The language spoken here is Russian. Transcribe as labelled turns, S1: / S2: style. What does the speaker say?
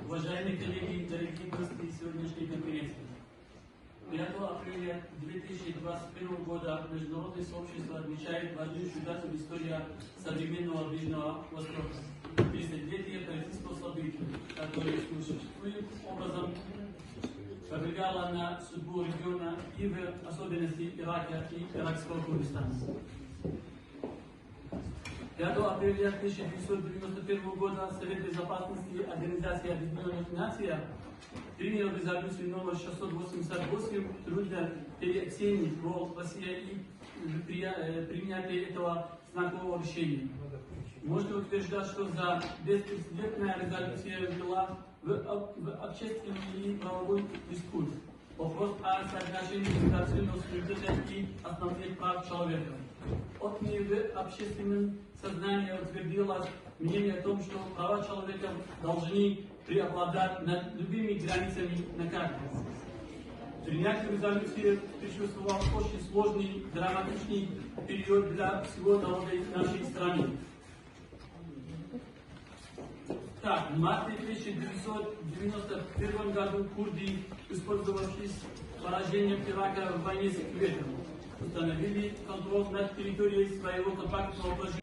S1: Уважаемые коллеги, дорогие гости сегодняшней конференции. 5 апреля 2021 года международное сообщество отмечает важнейшую дату в истории современного Ближнего Востока. 30-летие правительства событий, которое ключевым образом повлияло на судьбу региона и в особенности Ирака и Иракского Курдистана. 5 апреля 1991 года Совет Безопасности Организации Объединенных Наций принял резолюцию номер 688, трудно переоценить роль России и принятие этого знакового решения. Можно утверждать, что за беспрецедентная резолюция ввела в общественный и правовой дискурс вопрос о соотношении государственного суверенитета и основных прав человека. Отныне в общественном сознании утвердилось мнение о том, что права человека должны преобладать над любыми границами на карте. Принятие резолюции предшествовал очень сложный, драматичный период для всего народа нашей страны. Так, в марте 1991 году курды, использовавшись поражением Ирака в войне с Куветом, установили контроль над территорией своего компактного положения.